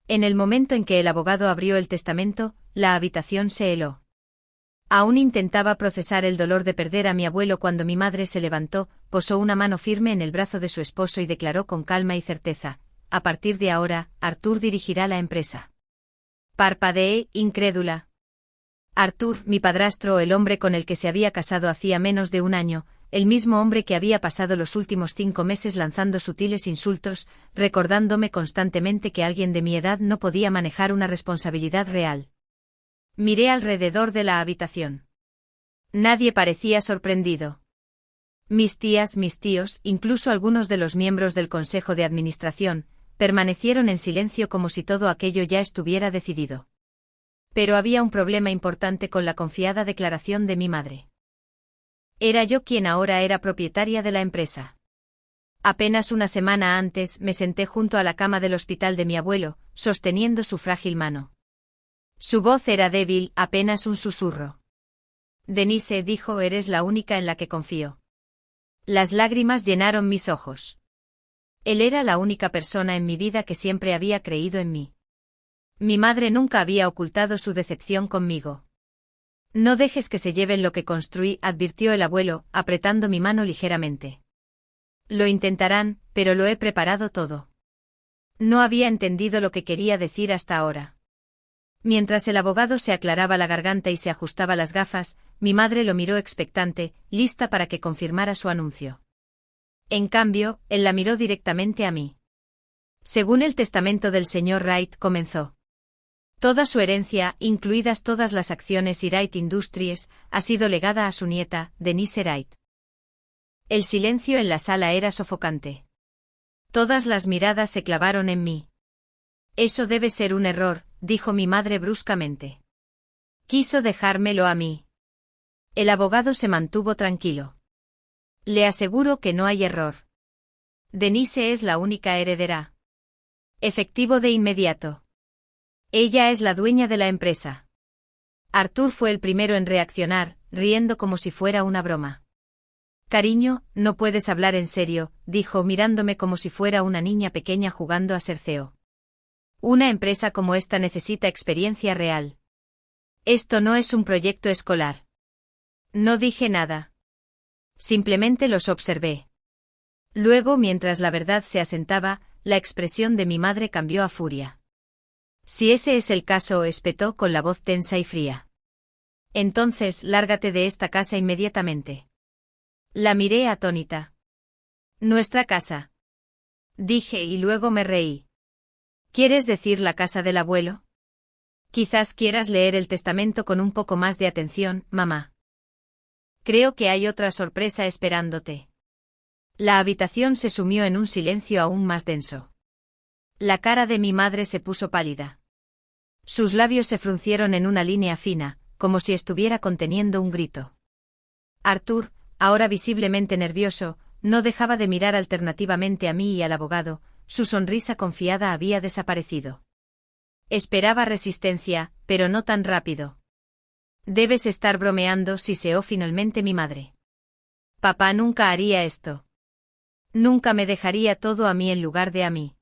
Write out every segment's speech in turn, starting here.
En el momento en que el abogado abrió el testamento, la habitación se heló. Aún intentaba procesar el dolor de perder a mi abuelo cuando mi madre se levantó, posó una mano firme en el brazo de su esposo y declaró con calma y certeza: a partir de ahora, Arthur dirigirá la empresa. Parpadeé, incrédula. Arthur, mi padrastro, el hombre con el que se había casado hacía menos de un año, el mismo hombre que había pasado los últimos 5 meses lanzando sutiles insultos, recordándome constantemente que alguien de mi edad no podía manejar una responsabilidad real. Miré alrededor de la habitación. Nadie parecía sorprendido. Mis tías, mis tíos, incluso algunos de los miembros del consejo de administración, permanecieron en silencio como si todo aquello ya estuviera decidido. Pero había un problema importante con la confiada declaración de mi madre. Era yo quien ahora era propietaria de la empresa. Apenas una semana antes me senté junto a la cama del hospital de mi abuelo, sosteniendo su frágil mano. Su voz era débil, apenas un susurro. Denise, dijo, eres la única en la que confío. Las lágrimas llenaron mis ojos. Él era la única persona en mi vida que siempre había creído en mí. Mi madre nunca había ocultado su decepción conmigo. No dejes que se lleven lo que construí, advirtió el abuelo, apretando mi mano ligeramente. Lo intentarán, pero lo he preparado todo. No había entendido lo que quería decir hasta ahora. Mientras el abogado se aclaraba la garganta y se ajustaba las gafas, mi madre lo miró expectante, lista para que confirmara su anuncio. En cambio, él la miró directamente a mí. Según el testamento del señor Wright, comenzó. Toda su herencia, incluidas todas las acciones y Wright Industries, ha sido legada a su nieta, Denise Wright. El silencio en la sala era sofocante. Todas las miradas se clavaron en mí. Eso debe ser un error, dijo mi madre bruscamente. Quiso dejármelo a mí. El abogado se mantuvo tranquilo. Le aseguro que no hay error. Denise es la única heredera. Efectivo de inmediato. Ella es la dueña de la empresa. Arthur fue el primero en reaccionar, riendo como si fuera una broma. Cariño, no puedes hablar en serio, dijo mirándome como si fuera una niña pequeña jugando a ser CEO. Una empresa como esta necesita experiencia real. Esto no es un proyecto escolar. No dije nada. Simplemente los observé. Luego, mientras la verdad se asentaba, la expresión de mi madre cambió a furia. Si ese es el caso, espetó con la voz tensa y fría. Entonces, lárgate de esta casa inmediatamente. La miré atónita. Nuestra casa. Dije y luego me reí. ¿Quieres decir la casa del abuelo? Quizás quieras leer el testamento con un poco más de atención, mamá. Creo que hay otra sorpresa esperándote. La habitación se sumió en un silencio aún más denso. La cara de mi madre se puso pálida. Sus labios se fruncieron en una línea fina, como si estuviera conteniendo un grito. Arthur, ahora visiblemente nervioso, no dejaba de mirar alternativamente a mí y al abogado. Su sonrisa confiada había desaparecido. Esperaba resistencia, pero no tan rápido. Debes estar bromeando, siseó finalmente mi madre. Papá nunca haría esto. Nunca me dejaría todo a mí en lugar de a mí.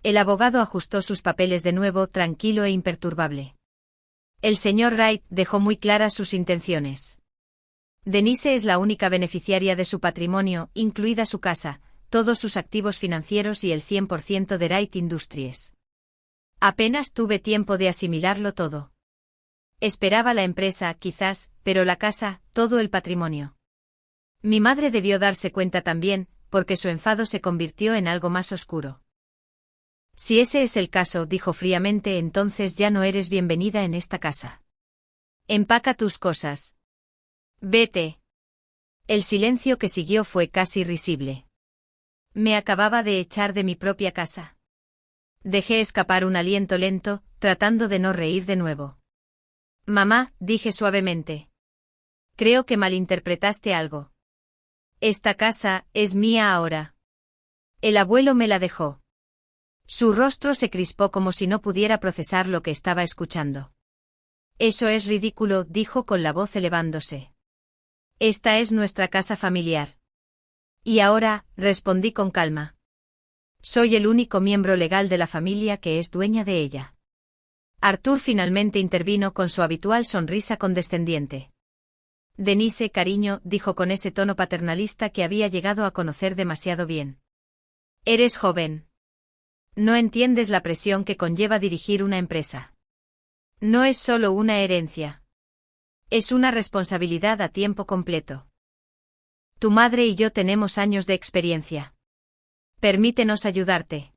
El abogado ajustó sus papeles de nuevo, tranquilo e imperturbable. El señor Wright dejó muy claras sus intenciones. Denise es la única beneficiaria de su patrimonio, incluida su casa, todos sus activos financieros y el 100% de Wright Industries. Apenas tuve tiempo de asimilarlo todo. Esperaba la empresa, quizás, pero la casa, todo el patrimonio. Mi madre debió darse cuenta también, porque su enfado se convirtió en algo más oscuro. Si ese es el caso, dijo fríamente, entonces ya no eres bienvenida en esta casa. Empaca tus cosas. Vete. El silencio que siguió fue casi risible. Me acababa de echar de mi propia casa. Dejé escapar un aliento lento, tratando de no reír de nuevo. Mamá, dije suavemente. Creo que malinterpretaste algo. Esta casa es mía ahora. El abuelo me la dejó. Su rostro se crispó como si no pudiera procesar lo que estaba escuchando. Eso es ridículo, dijo con la voz elevándose. Esta es nuestra casa familiar. Y ahora, respondí con calma. Soy el único miembro legal de la familia que es dueña de ella. Arthur finalmente intervino con su habitual sonrisa condescendiente. Denise, cariño, dijo con ese tono paternalista que había llegado a conocer demasiado bien. Eres joven. No entiendes la presión que conlleva dirigir una empresa. No es solo una herencia. Es una responsabilidad a tiempo completo. Tu madre y yo tenemos años de experiencia. Permítenos ayudarte.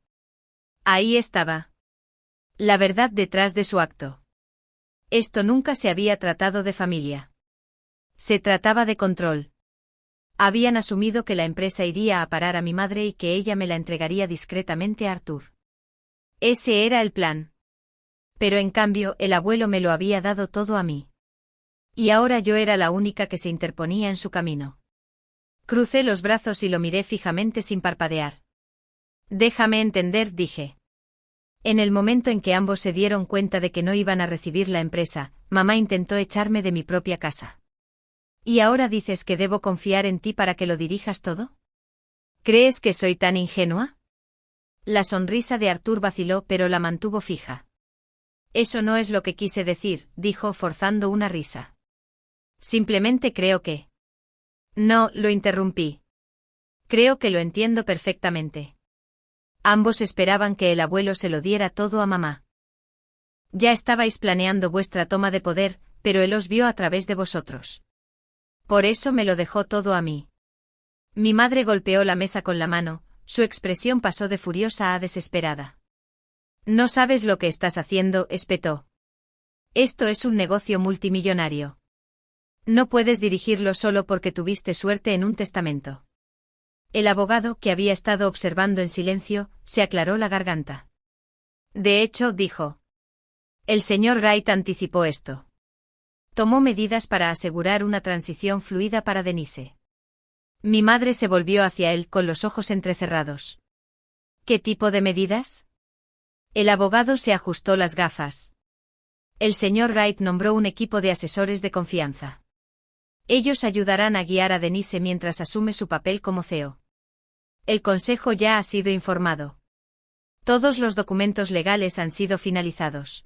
Ahí estaba. La verdad detrás de su acto. Esto nunca se había tratado de familia. Se trataba de control. Habían asumido que la empresa iría a parar a mi madre y que ella me la entregaría discretamente a Arthur. Ese era el plan. Pero en cambio, el abuelo me lo había dado todo a mí. Y ahora yo era la única que se interponía en su camino. Crucé los brazos y lo miré fijamente sin parpadear. Déjame entender, dije. En el momento en que ambos se dieron cuenta de que no iban a recibir la empresa, mamá intentó echarme de mi propia casa. ¿Y ahora dices que debo confiar en ti para que lo dirijas todo? ¿Crees que soy tan ingenua? La sonrisa de Arthur vaciló, pero la mantuvo fija. Eso no es lo que quise decir, dijo forzando una risa. Simplemente creo que... No, lo interrumpí. Creo que lo entiendo perfectamente. Ambos esperaban que el abuelo se lo diera todo a mamá. Ya estabais planeando vuestra toma de poder, pero él os vio a través de vosotros. Por eso me lo dejó todo a mí. Mi madre golpeó la mesa con la mano, su expresión pasó de furiosa a desesperada. No sabes lo que estás haciendo, espetó. Esto es un negocio multimillonario. No puedes dirigirlo solo porque tuviste suerte en un testamento. El abogado, que había estado observando en silencio, se aclaró la garganta. De hecho, dijo. El señor Wright anticipó esto. Tomó medidas para asegurar una transición fluida para Denise. Mi madre se volvió hacia él con los ojos entrecerrados. ¿Qué tipo de medidas? El abogado se ajustó las gafas. El señor Wright nombró un equipo de asesores de confianza. Ellos ayudarán a guiar a Denise mientras asume su papel como CEO. El consejo ya ha sido informado. Todos los documentos legales han sido finalizados.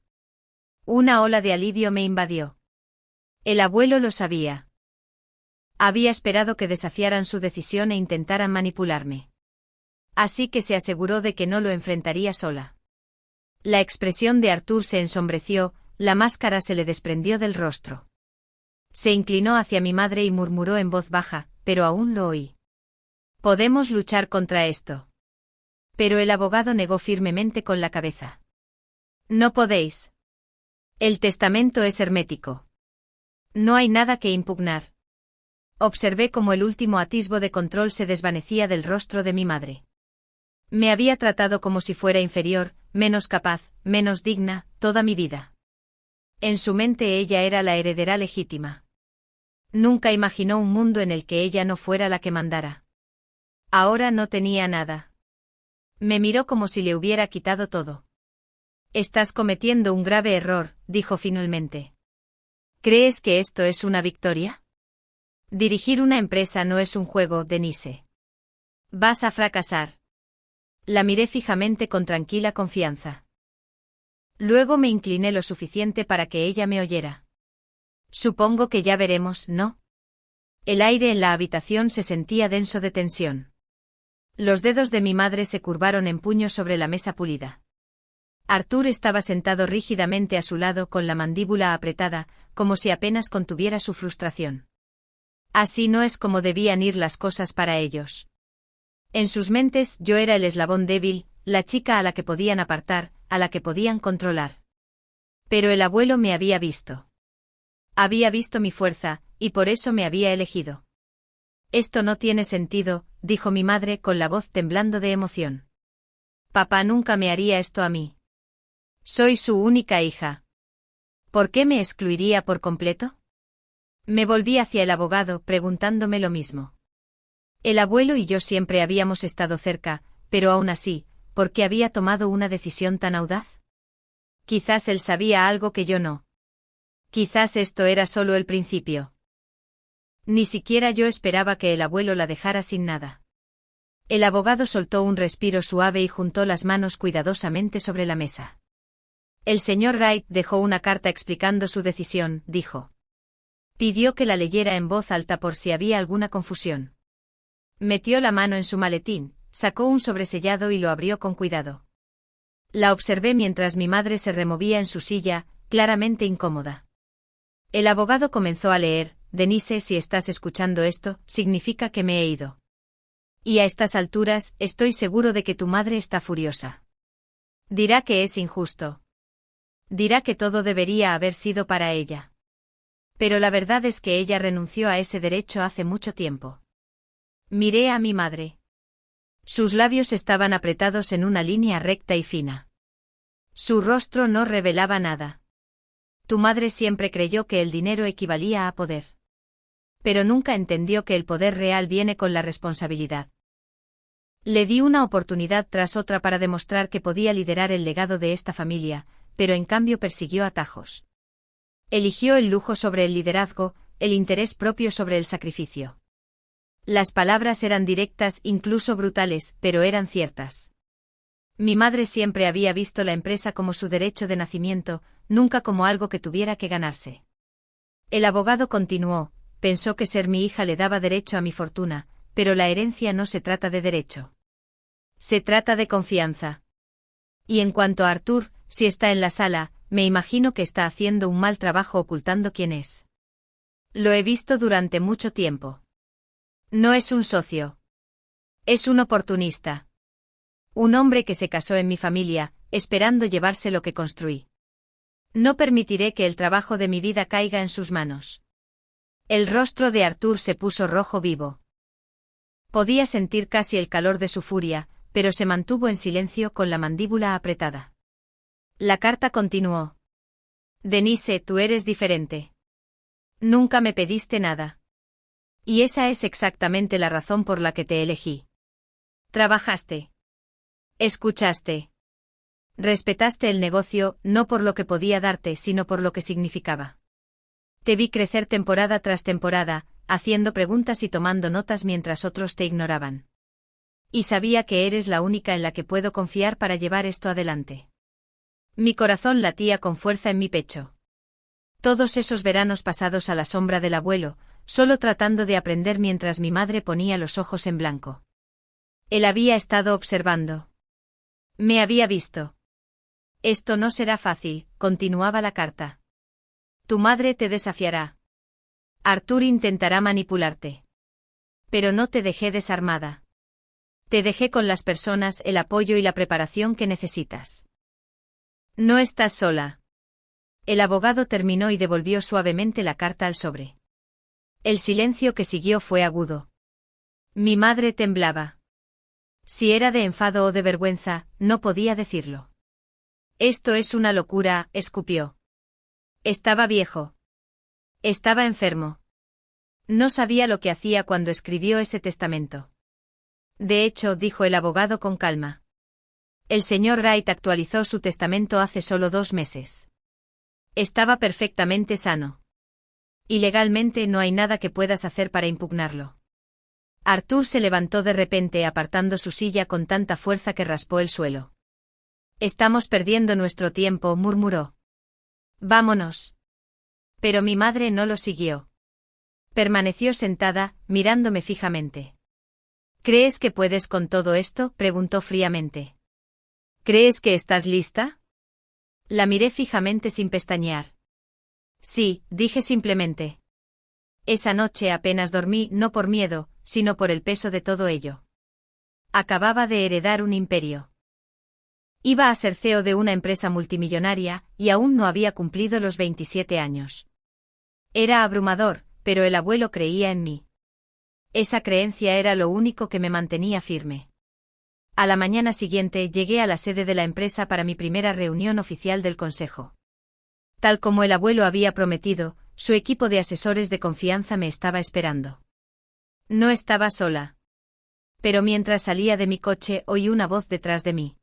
Una ola de alivio me invadió. El abuelo lo sabía. Había esperado que desafiaran su decisión e intentaran manipularme. Así que se aseguró de que no lo enfrentaría sola. La expresión de Arthur se ensombreció, la máscara se le desprendió del rostro. Se inclinó hacia mi madre y murmuró en voz baja, pero aún lo oí. Podemos luchar contra esto. Pero el abogado negó firmemente con la cabeza. No podéis. El testamento es hermético. No hay nada que impugnar. Observé cómo el último atisbo de control se desvanecía del rostro de mi madre. Me había tratado como si fuera inferior, menos capaz, menos digna, toda mi vida. En su mente ella era la heredera legítima. Nunca imaginó un mundo en el que ella no fuera la que mandara. Ahora no tenía nada. Me miró como si le hubiera quitado todo. Estás cometiendo un grave error, dijo finalmente. ¿Crees que esto es una victoria? Dirigir una empresa no es un juego, Denise. Vas a fracasar. La miré fijamente con tranquila confianza. Luego me incliné lo suficiente para que ella me oyera. Supongo que ya veremos, ¿no? El aire en la habitación se sentía denso de tensión. Los dedos de mi madre se curvaron en puño sobre la mesa pulida. Arthur estaba sentado rígidamente a su lado con la mandíbula apretada, como si apenas contuviera su frustración. Así no es como debían ir las cosas para ellos. En sus mentes yo era el eslabón débil, la chica a la que podían apartar, a la que podían controlar. Pero el abuelo me había visto. Había visto mi fuerza, y por eso me había elegido. Esto no tiene sentido, dijo mi madre con la voz temblando de emoción. Papá nunca me haría esto a mí. Soy su única hija. ¿Por qué me excluiría por completo? Me volví hacia el abogado preguntándome lo mismo. El abuelo y yo siempre habíamos estado cerca, pero aún así, ¿por qué había tomado una decisión tan audaz? Quizás él sabía algo que yo no. Quizás esto era solo el principio. Ni siquiera yo esperaba que el abuelo la dejara sin nada. El abogado soltó un respiro suave y juntó las manos cuidadosamente sobre la mesa. El señor Wright dejó una carta explicando su decisión, dijo. Pidió que la leyera en voz alta por si había alguna confusión. Metió la mano en su maletín, sacó un sobresellado y lo abrió con cuidado. La observé mientras mi madre se removía en su silla, claramente incómoda. El abogado comenzó a leer: Denise, si estás escuchando esto, significa que me he ido. Y a estas alturas, estoy seguro de que tu madre está furiosa. Dirá que es injusto. Dirá que todo debería haber sido para ella. Pero la verdad es que ella renunció a ese derecho hace mucho tiempo. Miré a mi madre. Sus labios estaban apretados en una línea recta y fina. Su rostro no revelaba nada. Tu madre siempre creyó que el dinero equivalía a poder. Pero nunca entendió que el poder real viene con la responsabilidad. Le di una oportunidad tras otra para demostrar que podía liderar el legado de esta familia, pero en cambio persiguió atajos. Eligió el lujo sobre el liderazgo, el interés propio sobre el sacrificio. Las palabras eran directas, incluso brutales, pero eran ciertas. Mi madre siempre había visto la empresa como su derecho de nacimiento, nunca como algo que tuviera que ganarse. El abogado continuó: pensó que ser mi hija le daba derecho a mi fortuna, pero la herencia no se trata de derecho. Se trata de confianza. Y en cuanto a Arthur, si está en la sala, me imagino que está haciendo un mal trabajo ocultando quién es. Lo he visto durante mucho tiempo. No es un socio. Es un oportunista. Un hombre que se casó en mi familia, esperando llevarse lo que construí. No permitiré que el trabajo de mi vida caiga en sus manos. El rostro de Arthur se puso rojo vivo. Podía sentir casi el calor de su furia, pero se mantuvo en silencio con la mandíbula apretada. La carta continuó. Denise, tú eres diferente. Nunca me pediste nada. Y esa es exactamente la razón por la que te elegí. Trabajaste. Escuchaste. Respetaste el negocio, no por lo que podía darte, sino por lo que significaba. Te vi crecer temporada tras temporada, haciendo preguntas y tomando notas mientras otros te ignoraban. Y sabía que eres la única en la que puedo confiar para llevar esto adelante. Mi corazón latía con fuerza en mi pecho. Todos esos veranos pasados a la sombra del abuelo, solo tratando de aprender mientras mi madre ponía los ojos en blanco. Él había estado observando. Me había visto. Esto no será fácil, continuaba la carta. Tu madre te desafiará. Arthur intentará manipularte. Pero no te dejé desarmada. Te dejé con las personas, el apoyo y la preparación que necesitas. No estás sola. El abogado terminó y devolvió suavemente la carta al sobre. El silencio que siguió fue agudo. Mi madre temblaba. Si era de enfado o de vergüenza, no podía decirlo. Esto es una locura, escupió. Estaba viejo. Estaba enfermo. No sabía lo que hacía cuando escribió ese testamento. De hecho, dijo el abogado con calma. El señor Wright actualizó su testamento hace solo 2 meses. Estaba perfectamente sano. Y legalmente no hay nada que puedas hacer para impugnarlo. Arthur se levantó de repente apartando su silla con tanta fuerza que raspó el suelo. Estamos perdiendo nuestro tiempo, murmuró. Vámonos. Pero mi madre no lo siguió. Permaneció sentada, mirándome fijamente. ¿Crees que puedes con todo esto?, preguntó fríamente. ¿Crees que estás lista? La miré fijamente sin pestañear. Sí, dije simplemente. Esa noche apenas dormí, no por miedo, sino por el peso de todo ello. Acababa de heredar un imperio. Iba a ser CEO de una empresa multimillonaria, y aún no había cumplido los 27 años. Era abrumador, pero el abuelo creía en mí. Esa creencia era lo único que me mantenía firme. A la mañana siguiente llegué a la sede de la empresa para mi primera reunión oficial del consejo. Tal como el abuelo había prometido, su equipo de asesores de confianza me estaba esperando. No estaba sola. Pero mientras salía de mi coche oí una voz detrás de mí.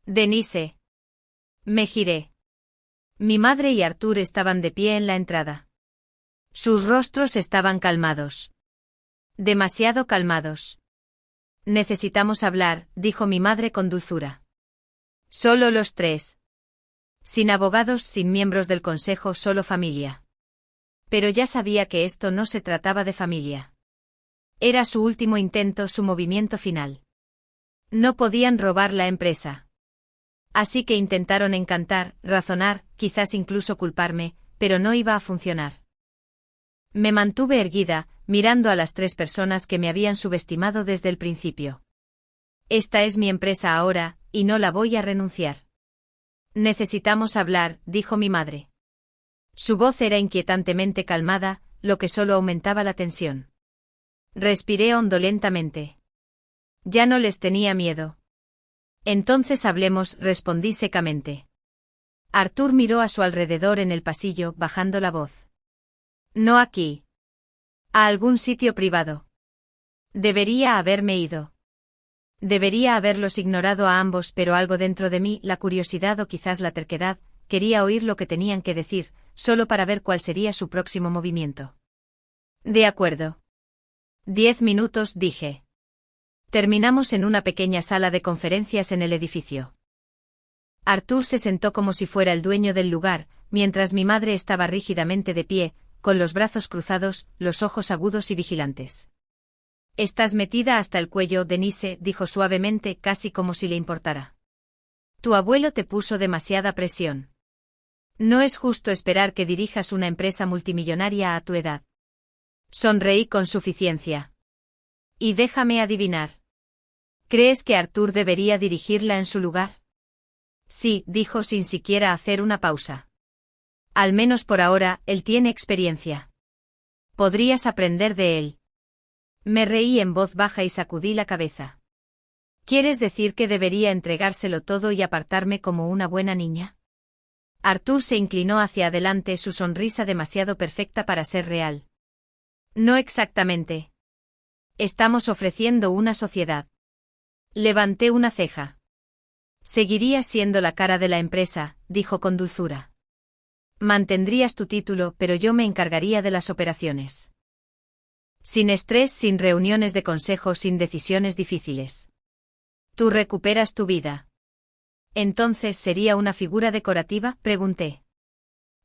Denise. Me giré. Mi madre y Arthur estaban de pie en la entrada. Sus rostros estaban calmados. Demasiado calmados. Necesitamos hablar, dijo mi madre con dulzura. Solo los tres. Sin abogados, sin miembros del consejo, solo familia. Pero ya sabía que esto no se trataba de familia. Era su último intento, su movimiento final. No podían robar la empresa. Así que intentaron encantar, razonar, quizás incluso culparme, pero no iba a funcionar. Me mantuve erguida, mirando a las tres personas que me habían subestimado desde el principio. Esta es mi empresa ahora, y no la voy a renunciar. Necesitamos hablar, dijo mi madre. Su voz era inquietantemente calmada, lo que solo aumentaba la tensión. Respiré hondo lentamente. Ya no les tenía miedo. Entonces hablemos, respondí secamente. Arthur miró a su alrededor en el pasillo, bajando la voz. No aquí. A algún sitio privado. Debería haberme ido. Debería haberlos ignorado a ambos, pero algo dentro de mí, la curiosidad o quizás la terquedad, quería oír lo que tenían que decir, solo para ver cuál sería su próximo movimiento. De acuerdo. 10 minutos, dije. Terminamos en una pequeña sala de conferencias en el edificio. Arthur se sentó como si fuera el dueño del lugar, mientras mi madre estaba rígidamente de pie, con los brazos cruzados, los ojos agudos y vigilantes. Estás metida hasta el cuello, Denise, dijo suavemente, casi como si le importara. Tu abuelo te puso demasiada presión. No es justo esperar que dirijas una empresa multimillonaria a tu edad. Sonreí con suficiencia. Y déjame adivinar. ¿Crees que Arthur debería dirigirla en su lugar? Sí, dijo sin siquiera hacer una pausa. Al menos por ahora, él tiene experiencia. Podrías aprender de él. Me reí en voz baja y sacudí la cabeza. ¿Quieres decir que debería entregárselo todo y apartarme como una buena niña? Arthur se inclinó hacia adelante, su sonrisa demasiado perfecta para ser real. No exactamente. Estamos ofreciendo una sociedad. Levanté una ceja. Seguirías siendo la cara de la empresa, dijo con dulzura. Mantendrías tu título, pero yo me encargaría de las operaciones. Sin estrés, sin reuniones de consejo, sin decisiones difíciles. Tú recuperas tu vida. ¿Entonces sería una figura decorativa?, pregunté.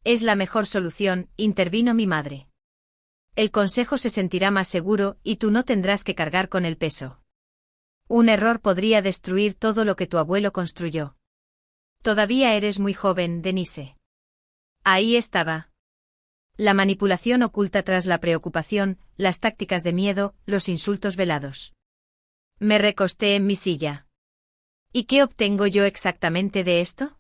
Es la mejor solución, intervino mi madre. El consejo se sentirá más seguro, y tú no tendrás que cargar con el peso. Un error podría destruir todo lo que tu abuelo construyó. Todavía eres muy joven, Denise. Ahí estaba. La manipulación oculta tras la preocupación, las tácticas de miedo, los insultos velados. Me recosté en mi silla. ¿Y qué obtengo yo exactamente de esto?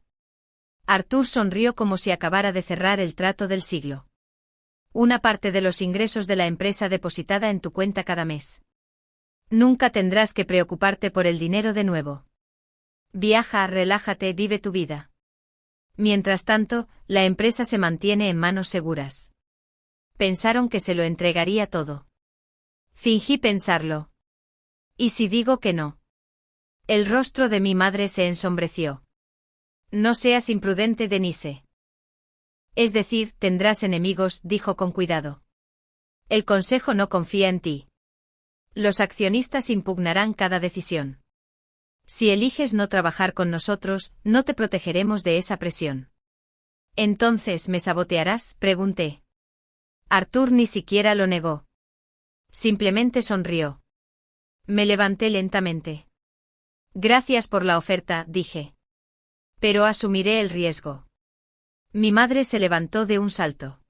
Arthur sonrió como si acabara de cerrar el trato del siglo. Una parte de los ingresos de la empresa depositada en tu cuenta cada mes. Nunca tendrás que preocuparte por el dinero de nuevo. Viaja, relájate, vive tu vida. Mientras tanto, la empresa se mantiene en manos seguras. Pensaron que se lo entregaría todo. Fingí pensarlo. ¿Y si digo que no? El rostro de mi madre se ensombreció. No seas imprudente, Denise. Es decir, tendrás enemigos, dijo con cuidado. El consejo no confía en ti. Los accionistas impugnarán cada decisión. Si eliges no trabajar con nosotros, no te protegeremos de esa presión. ¿Entonces me sabotearás?, pregunté. Arthur ni siquiera lo negó. Simplemente sonrió. Me levanté lentamente. Gracias por la oferta, dije. Pero asumiré el riesgo. Mi madre se levantó de un salto.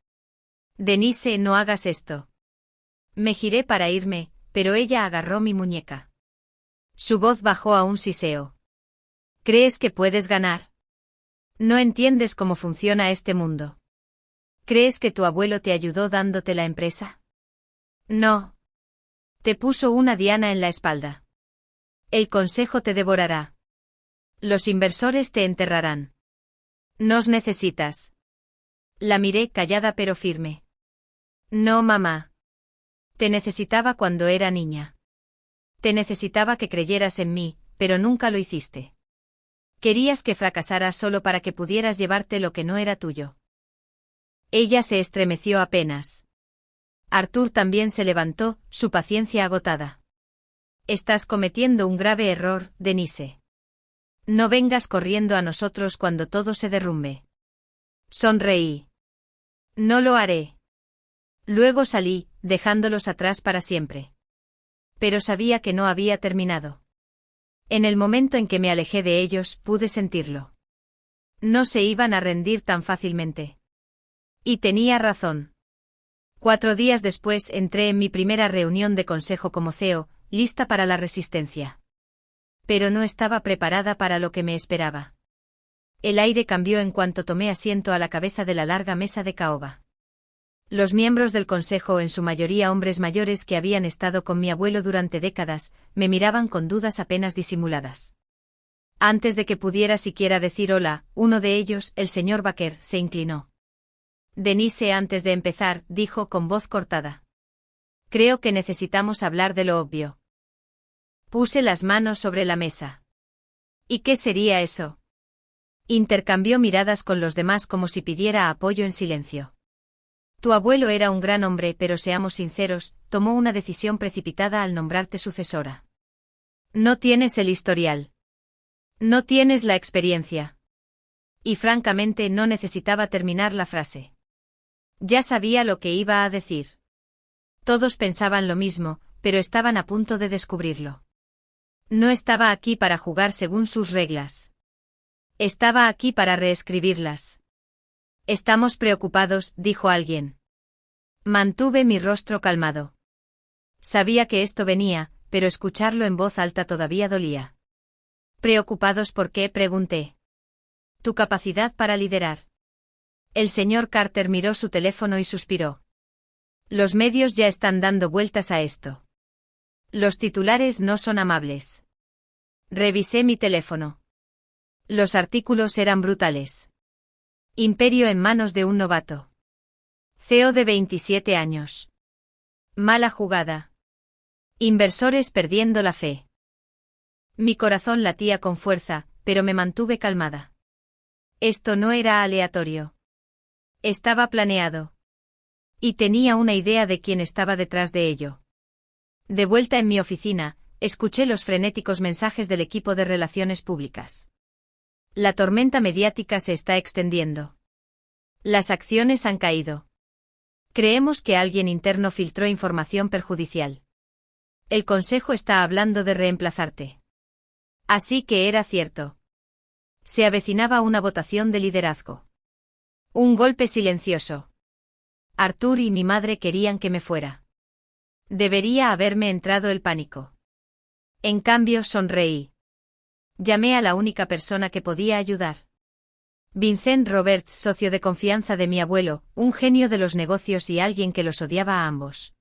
Denise, no hagas esto. Me giré para irme, pero ella agarró mi muñeca. Su voz bajó a un siseo. ¿Crees que puedes ganar? No entiendes cómo funciona este mundo. ¿Crees que tu abuelo te ayudó dándote la empresa? No. Te puso una diana en la espalda. El consejo te devorará. Los inversores te enterrarán. Nos necesitas. La miré callada pero firme. No, mamá. Te necesitaba cuando era niña. Te necesitaba que creyeras en mí, pero nunca lo hiciste. Querías que fracasara solo para que pudieras llevarte lo que no era tuyo. Ella se estremeció apenas. Arthur también se levantó, su paciencia agotada. Estás cometiendo un grave error, Denise. No vengas corriendo a nosotros cuando todo se derrumbe. Sonreí. No lo haré. Luego salí, dejándolos atrás para siempre. Pero sabía que no había terminado. En el momento en que me alejé de ellos, pude sentirlo. No se iban a rendir tan fácilmente. Y tenía razón. 4 días después entré en mi primera reunión de consejo como CEO, lista para la resistencia. Pero no estaba preparada para lo que me esperaba. El aire cambió en cuanto tomé asiento a la cabeza de la larga mesa de caoba. Los miembros del consejo, en su mayoría hombres mayores que habían estado con mi abuelo durante décadas, me miraban con dudas apenas disimuladas. Antes de que pudiera siquiera decir hola, uno de ellos, el señor Baker, se inclinó. Denise, antes de empezar, dijo con voz cortada. Creo que necesitamos hablar de lo obvio. Puse las manos sobre la mesa. ¿Y qué sería eso? Intercambió miradas con los demás como si pidiera apoyo en silencio. Tu abuelo era un gran hombre, pero seamos sinceros, tomó una decisión precipitada al nombrarte sucesora. No tienes el historial. No tienes la experiencia. Y francamente no necesitaba terminar la frase. Ya sabía lo que iba a decir. Todos pensaban lo mismo, pero estaban a punto de descubrirlo. No estaba aquí para jugar según sus reglas. Estaba aquí para reescribirlas. Estamos preocupados, dijo alguien. Mantuve mi rostro calmado. Sabía que esto venía, pero escucharlo en voz alta todavía dolía. ¿Preocupados por qué?, pregunté. Tu capacidad para liderar. El señor Carter miró su teléfono y suspiró. Los medios ya están dando vueltas a esto. Los titulares no son amables. Revisé mi teléfono. Los artículos eran brutales. Imperio en manos de un novato. CEO de 27 años. Mala jugada. Inversores perdiendo la fe. Mi corazón latía con fuerza, pero me mantuve calmada. Esto no era aleatorio. Estaba planeado. Y tenía una idea de quién estaba detrás de ello. De vuelta en mi oficina, escuché los frenéticos mensajes del equipo de relaciones públicas. La tormenta mediática se está extendiendo. Las acciones han caído. Creemos que alguien interno filtró información perjudicial. El consejo está hablando de reemplazarte. Así que era cierto. Se avecinaba una votación de liderazgo. Un golpe silencioso. Arthur y mi madre querían que me fuera. Debería haberme entrado el pánico. En cambio, sonreí. Llamé a la única persona que podía ayudar. Vincent Roberts, socio de confianza de mi abuelo, un genio de los negocios y alguien que los odiaba a ambos.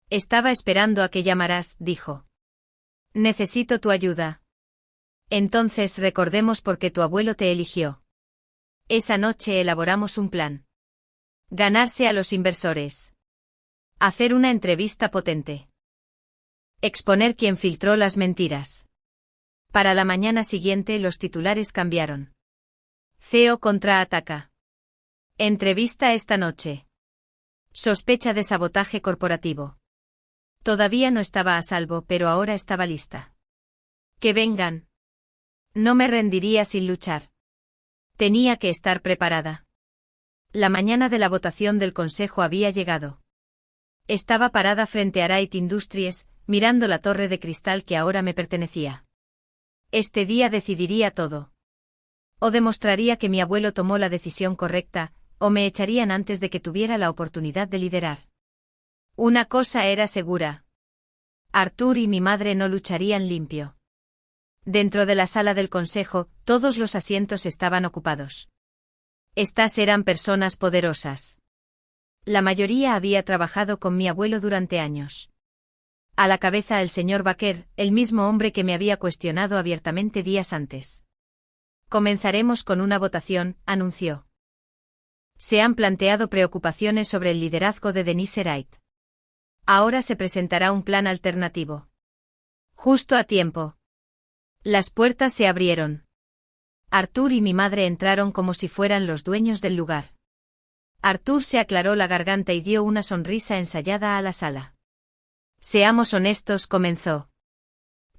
Estaba esperando a que llamaras, dijo. Necesito tu ayuda. Entonces recordemos por qué tu abuelo te eligió. Esa noche elaboramos un plan. Ganarse a los inversores. Hacer una entrevista potente. Exponer quién filtró las mentiras. Para la mañana siguiente los titulares cambiaron. CEO contraataca. Entrevista esta noche. Sospecha de sabotaje corporativo. Todavía no estaba a salvo, pero ahora estaba lista. Que vengan. No me rendiría sin luchar. Tenía que estar preparada. La mañana de la votación del consejo había llegado. Estaba parada frente a Wright Industries, mirando la torre de cristal que ahora me pertenecía. Este día decidiría todo. O demostraría que mi abuelo tomó la decisión correcta, o me echarían antes de que tuviera la oportunidad de liderar. Una cosa era segura. Arthur y mi madre no lucharían limpio. Dentro de la sala del consejo, todos los asientos estaban ocupados. Estas eran personas poderosas. La mayoría había trabajado con mi abuelo durante años. A la cabeza el señor Baker, el mismo hombre que me había cuestionado abiertamente días antes. Comenzaremos con una votación, anunció. Se han planteado preocupaciones sobre el liderazgo de Denise Wright. Ahora se presentará un plan alternativo. Justo a tiempo. Las puertas se abrieron. Arthur y mi madre entraron como si fueran los dueños del lugar. Arthur se aclaró la garganta y dio una sonrisa ensayada a la sala. Seamos honestos, comenzó.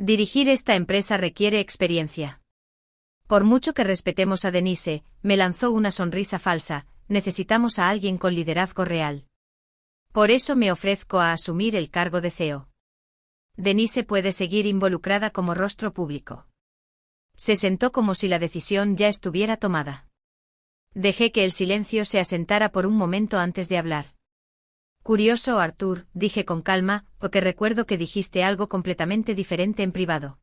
Dirigir esta empresa requiere experiencia. Por mucho que respetemos a Denise, me lanzó una sonrisa falsa, necesitamos a alguien con liderazgo real. Por eso me ofrezco a asumir el cargo de CEO. Denise puede seguir involucrada como rostro público. Se sentó como si la decisión ya estuviera tomada. Dejé que el silencio se asentara por un momento antes de hablar. Curioso, Arthur, dije con calma, porque recuerdo que dijiste algo completamente diferente en privado.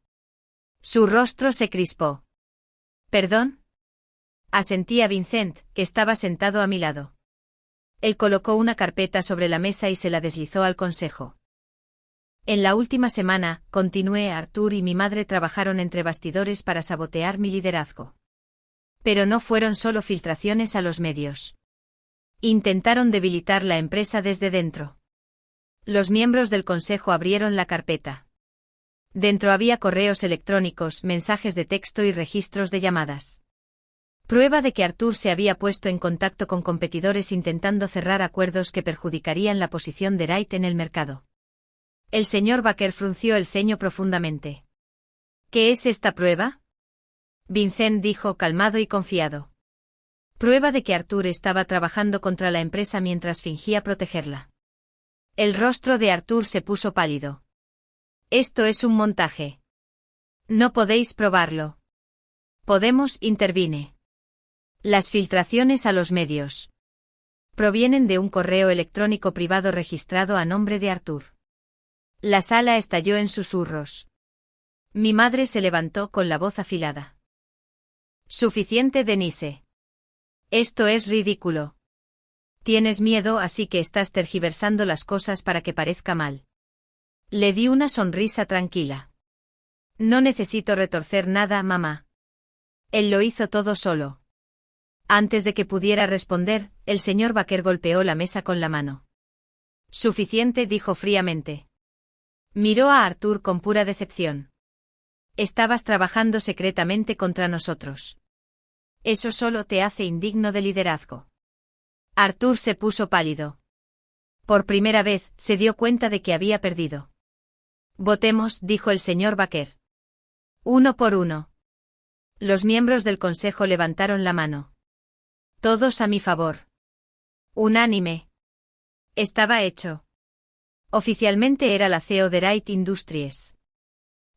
Su rostro se crispó. ¿Perdón? Asentí a Vincent, que estaba sentado a mi lado. Él colocó una carpeta sobre la mesa y se la deslizó al consejo. En la última semana, continué, Arthur y mi madre trabajaron entre bastidores para sabotear mi liderazgo. Pero no fueron solo filtraciones a los medios. Intentaron debilitar la empresa desde dentro. Los miembros del consejo abrieron la carpeta. Dentro había correos electrónicos, mensajes de texto y registros de llamadas. Prueba de que Arthur se había puesto en contacto con competidores intentando cerrar acuerdos que perjudicarían la posición de Wright en el mercado. El señor Baker frunció el ceño profundamente. ¿Qué es esta prueba? Vincent dijo calmado y confiado. Prueba de que Arthur estaba trabajando contra la empresa mientras fingía protegerla. El rostro de Arthur se puso pálido. Esto es un montaje. No podéis probarlo. Podemos, intervine. Las filtraciones a los medios provienen de un correo electrónico privado registrado a nombre de Arthur. La sala estalló en susurros. Mi madre se levantó con la voz afilada. Suficiente, Denise. Esto es ridículo. Tienes miedo, así que estás tergiversando las cosas para que parezca mal. Le di una sonrisa tranquila. No necesito retorcer nada, mamá. Él lo hizo todo solo. Antes de que pudiera responder, el señor Baker golpeó la mesa con la mano. Suficiente, dijo fríamente. Miró a Arthur con pura decepción. Estabas trabajando secretamente contra nosotros. Eso solo te hace indigno de liderazgo. Arthur se puso pálido. Por primera vez, se dio cuenta de que había perdido. Votemos, dijo el señor Baker. 1 por 1. Los miembros del consejo levantaron la mano. Todos a mi favor. Unánime. Estaba hecho. Oficialmente era la CEO de Wright Industries.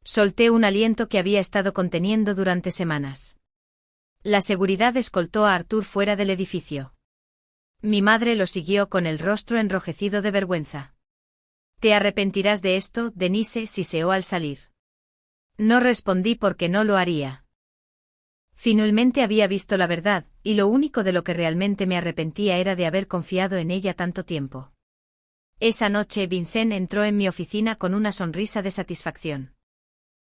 Solté un aliento que había estado conteniendo durante semanas. La seguridad escoltó a Arthur fuera del edificio. Mi madre lo siguió con el rostro enrojecido de vergüenza. Te arrepentirás de esto, Denise, siseó al salir. No respondí porque no lo haría. Finalmente había visto la verdad, y lo único de lo que realmente me arrepentía era de haber confiado en ella tanto tiempo. Esa noche Vincent entró en mi oficina con una sonrisa de satisfacción.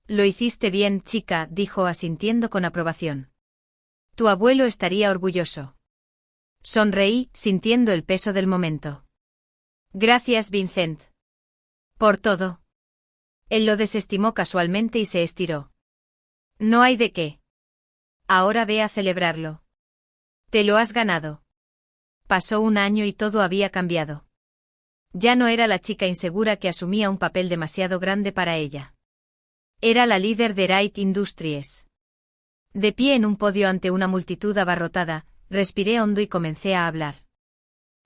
Lo hiciste bien, chica, dijo asintiendo con aprobación. Tu abuelo estaría orgulloso. Sonreí, sintiendo el peso del momento. Gracias, Vincent. Por todo. Él lo desestimó casualmente y se estiró. No hay de qué. Ahora ve a celebrarlo. Te lo has ganado. Pasó un año y todo había cambiado. Ya no era la chica insegura que asumía un papel demasiado grande para ella. Era la líder de Wright Industries. De pie en un podio ante una multitud abarrotada, respiré hondo y comencé a hablar.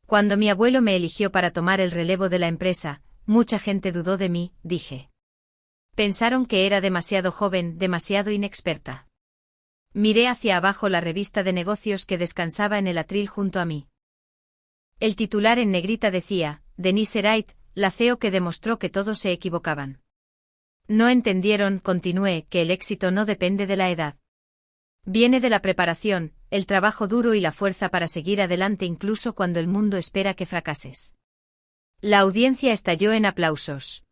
Cuando mi abuelo me eligió para tomar el relevo de la empresa, mucha gente dudó de mí, dije. Pensaron que era demasiado joven, demasiado inexperta. Miré hacia abajo la revista de negocios que descansaba en el atril junto a mí. El titular en negrita decía, Denise Wright, la CEO que demostró que todos se equivocaban. No entendieron, continué, que el éxito no depende de la edad. Viene de la preparación, el trabajo duro y la fuerza para seguir adelante incluso cuando el mundo espera que fracases. La audiencia estalló en aplausos.